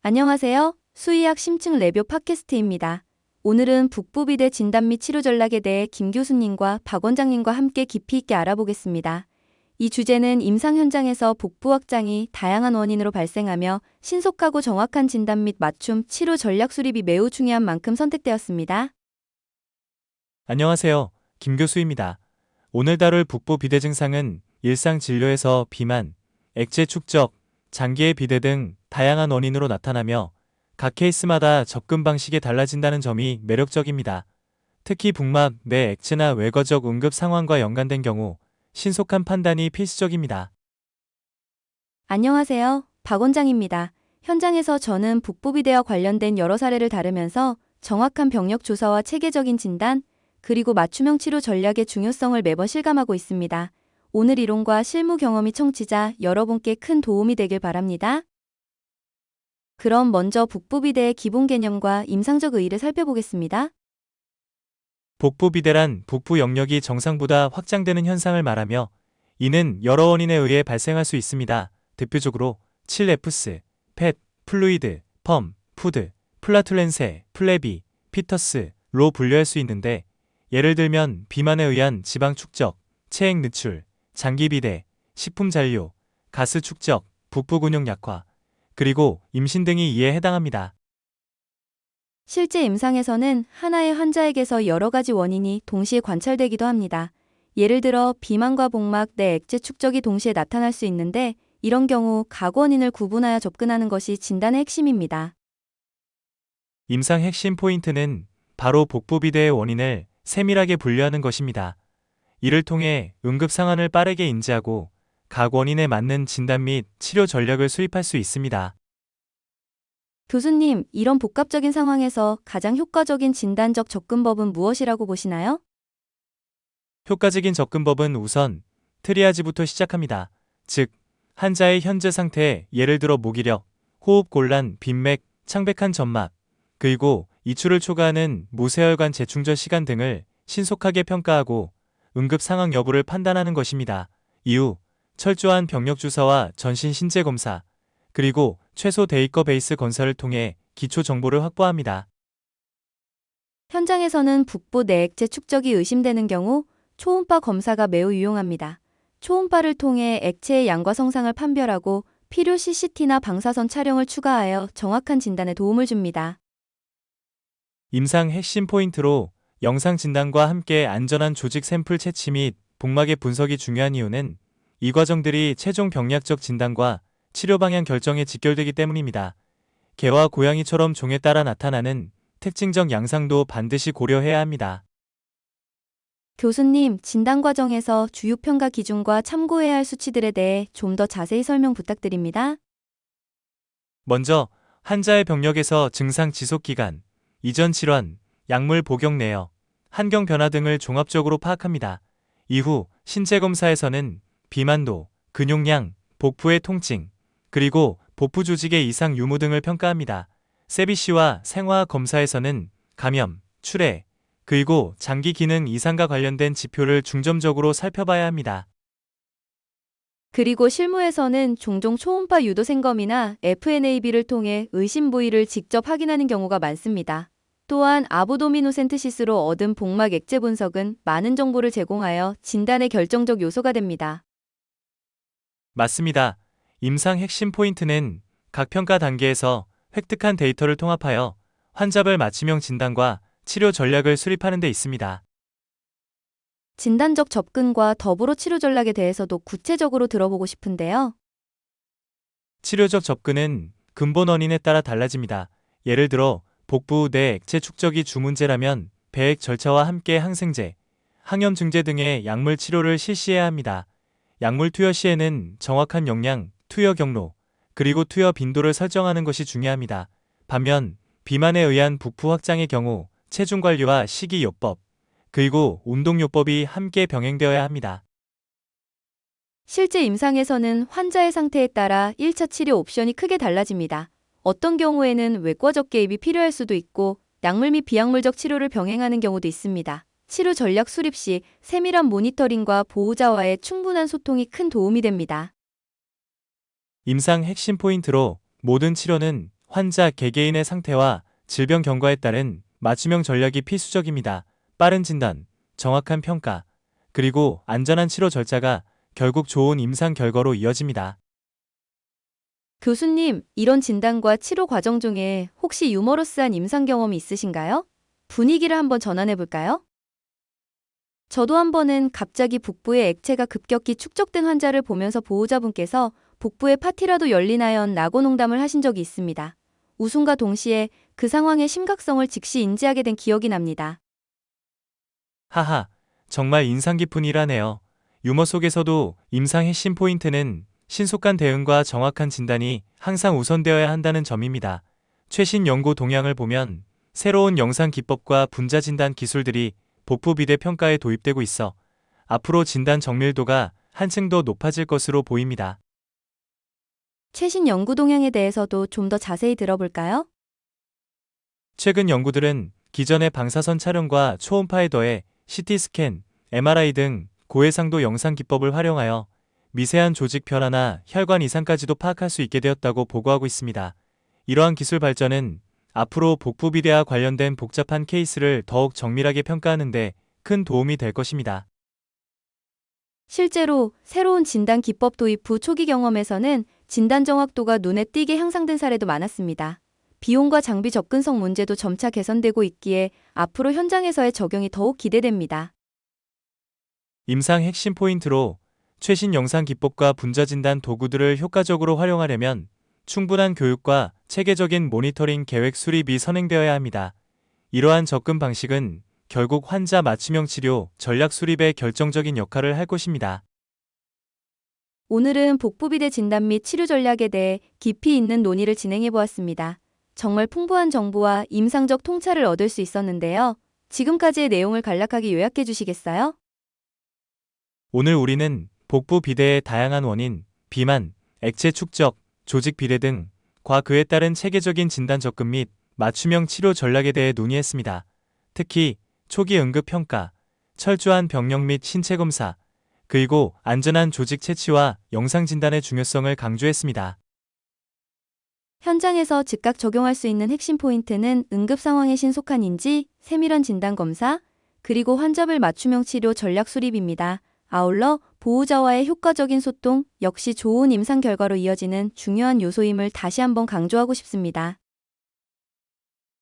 안녕하세요. 수의학 심층 레뷰 팟캐스트입니다. 오늘은 북부비대 진단 및 치료 전략에 대해 김 교수님과 박 원장님과 함께 깊이 있게 알아보겠습니다. 이 주제는 임상 현장에서 복부 확장이 다양한 원인으로 발생하며 신속하고 정확한 진단 및 맞춤 치료 전략 수립이 매우 중요한 만큼 선택되었습니다. 안녕하세요. 김 교수입니다. 오늘 다룰 북부 비대 증상은 일상 진료에서 비만, 액체 축적, 장기의 비대 등 다양한 원인으로 나타나며 각 케이스마다 접근 방식이 달라진다는 점이 매력적입니다. 특히 북막 내 액체나 외과적 응급 상황과 연관된 경우 신속한 판단이 필수적입니다. 안녕하세요. 박 원장입니다. 현장에서 저는 북부비대와 관련된 여러 사례를 다루면서 정확한 병력 조사와 체계적인 진단, 그리고 맞춤형 치료 전략의 중요성을 매번 실감하고 있습니다. 오늘 이론과 실무 경험이 청취자 여러분께 큰 도움이 되길 바랍니다. 그럼 먼저 북부비대의 기본 개념과 임상적 의의를 살펴보겠습니다. 복부 비대란 복부 영역이 정상보다 확장되는 현상을 말하며 이는 여러 원인에 의해 발생할 수 있습니다. 대표적으로 7Fs, 펫, 플루이드, 펌, 푸드, 플라툴렌세, 플레비, 피터스로 분류할 수 있는데 예를 들면 비만에 의한 지방 축적, 체액 누출, 장기 비대, 식품 잔류, 가스 축적, 북부 근육 약화, 그리고 임신 등이 이에 해당합니다. 실제 임상에서는 하나의 환자에게서 여러 가지 원인이 동시에 관찰되기도 합니다. 예를 들어 비만과 복막 내 액체 축적이 동시에 나타날 수 있는데 이런 경우 각 원인을 구분하여 접근하는 것이 진단의 핵심입니다. 임상 핵심 포인트는 바로 복부 비대의 원인을 세밀하게 분류하는 것입니다. 이를 통해 응급 상황을 빠르게 인지하고 각 원인에 맞는 진단 및 치료 전략을 수립할 수 있습니다. 교수님, 이런 복합적인 상황에서 가장 효과적인 진단적 접근법은 무엇이라고 보시나요? 효과적인 접근법은 우선 트리아지부터 시작합니다. 즉, 환자의 현재 상태, 예를 들어 무기력, 호흡 곤란, 빈맥, 창백한 점막, 그리고 이출을 초과하는 무쇠혈관 재충전 시간 등을 신속하게 평가하고 응급 상황 여부를 판단하는 것입니다. 이후 철저한 병력 주사와 전신 신체 검사, 그리고 최소 데이터베이스 건설을 통해 기초 정보를 확보합니다. 현장에서는 북부 내액체 축적이 의심되는 경우 초음파 검사가 매우 유용합니다. 초음파를 통해 액체의 양과 성상을 판별하고 필요 CCT나 방사선 촬영을 추가하여 정확한 진단에 도움을 줍니다. 임상 핵심 포인트로 영상 진단과 함께 안전한 조직 샘플 채취 및 복막의 분석이 중요한 이유는 이 과정들이 최종 병약적 진단과 치료 방향 결정에 직결되기 때문입니다. 개와 고양이처럼 종에 따라 나타나는 특징적 양상도 반드시 고려해야 합니다. 교수님, 진단 과정에서 주요 평가 기준과 참고해야 할 수치들에 대해 좀 더 자세히 설명 부탁드립니다. 먼저 환자의 병력에서 증상 지속 기간, 이전 질환, 약물 복용 내역, 환경 변화 등을 종합적으로 파악합니다. 이후 신체 검사에서는 비만도, 근육량, 복부의 통증, 그리고 복부 조직의 이상 유무 등을 평가합니다. 세비시와 생화학 검사에서는 감염, 출해, 그리고 장기 기능 이상과 관련된 지표를 중점적으로 살펴봐야 합니다. 그리고 실무에서는 종종 초음파 유도 생검이나 FNAB를 통해 의심 부위를 직접 확인하는 경우가 많습니다. 또한 아보도미노센트시스로 얻은 복막 액체 분석은 많은 정보를 제공하여 진단의 결정적 요소가 됩니다. 맞습니다. 임상 핵심 포인트는 각 평가 단계에서 획득한 데이터를 통합하여 환자별 맞춤형 진단과 치료 전략을 수립하는 데 있습니다. 진단적 접근과 더불어 치료 전략에 대해서도 구체적으로 들어보고 싶은데요. 치료적 접근은 근본 원인에 따라 달라집니다. 예를 들어 복부 내 액체 축적이 주 문제라면 배액 절차와 함께 항생제, 항염 증제 등의 약물 치료를 실시해야 합니다. 약물 투여 시에는 정확한 용량, 투여 경로, 그리고 투여 빈도를 설정하는 것이 중요합니다. 반면 비만에 의한 북부 확장의 경우 체중 관리와 식이요법, 그리고 운동요법이 함께 병행되어야 합니다. 실제 임상에서는 환자의 상태에 따라 1차 치료 옵션이 크게 달라집니다. 어떤 경우에는 외과적 개입이 필요할 수도 있고 약물 및 비약물적 치료를 병행하는 경우도 있습니다. 치료 전략 수립 시 세밀한 모니터링과 보호자와의 충분한 소통이 큰 도움이 됩니다. 임상 핵심 포인트로 모든 치료는 환자 개개인의 상태와 질병 경과에 따른 맞춤형 전략이 필수적입니다. 빠른 진단, 정확한 평가, 그리고 안전한 치료 절차가 결국 좋은 임상 결과로 이어집니다. 교수님, 이런 진단과 치료 과정 중에 혹시 유머러스한 임상 경험이 있으신가요? 분위기를 한번 전환해 볼까요? 저도 한 번은 갑자기 북부에 액체가 급격히 축적된 환자를 보면서 보호자분께서 복부에 파티라도 열리나연 라고 농담을 하신 적이 있습니다. 웃음과 동시에 그 상황의 심각성을 즉시 인지하게 된 기억이 납니다. 하하, 정말 인상 깊은 일하네요. 유머 속에서도 임상 핵심 포인트는 신속한 대응과 정확한 진단이 항상 우선되어야 한다는 점입니다. 최신 연구 동향을 보면 새로운 영상 기법과 분자 진단 기술들이 복부 비대 평가에 도입되고 있어 앞으로 진단 정밀도가 한층 더 높아질 것으로 보입니다. 최신 연구 동향에 대해서도 좀 더 자세히 들어볼까요? 최근 연구들은 기존의 방사선 촬영과 초음파에 더해 CT 스캔, MRI 등 고해상도 영상 기법을 활용하여 미세한 조직 변화나 혈관 이상까지도 파악할 수 있게 되었다고 보고하고 있습니다. 이러한 기술 발전은 앞으로 복부 비대와 관련된 복잡한 케이스를 더욱 정밀하게 평가하는 데 큰 도움이 될 것입니다. 실제로 새로운 진단 기법 도입 후 초기 경험에서는 진단 정확도가 눈에 띄게 향상된 사례도 많았습니다. 비용과 장비 접근성 문제도 점차 개선되고 있기에 앞으로 현장에서의 적용이 더욱 기대됩니다. 임상 핵심 포인트로 최신 영상 기법과 분자 진단 도구들을 효과적으로 활용하려면 충분한 교육과 체계적인 모니터링 계획 수립이 선행되어야 합니다. 이러한 접근 방식은 결국 환자 맞춤형 치료 전략 수립에 결정적인 역할을 할 것입니다. 오늘은 복부비대 진단 및 치료 전략에 대해 깊이 있는 논의를 진행해 보았습니다. 정말 풍부한 정보와 임상적 통찰을 얻을 수 있었는데요. 지금까지의 내용을 간략하게 요약해 주시겠어요? 오늘 우리는 복부 비대의 다양한 원인, 비만, 액체 축적, 조직 비대 등과 그에 따른 체계적인 진단 접근 및 맞춤형 치료 전략에 대해 논의했습니다. 특히 초기 응급 평가, 철저한 병력 및 신체 검사, 그리고 안전한 조직 채취와 영상 진단의 중요성을 강조했습니다. 현장에서 즉각 적용할 수 있는 핵심 포인트는 응급 상황의 신속한 인지, 세밀한 진단 검사, 그리고 환자별 맞춤형 치료 전략 수립입니다. 아울러 보호자와의 효과적인 소통 역시 좋은 임상 결과로 이어지는 중요한 요소임을 다시 한번 강조하고 싶습니다.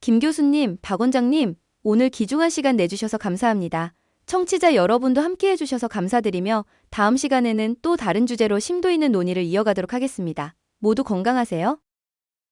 김 교수님, 박 원장님, 오늘 귀중한 시간 내주셔서 감사합니다. 청취자 여러분도 함께 해주셔서 감사드리며 다음 시간에는 또 다른 주제로 심도 있는 논의를 이어가도록 하겠습니다. 모두 건강하세요.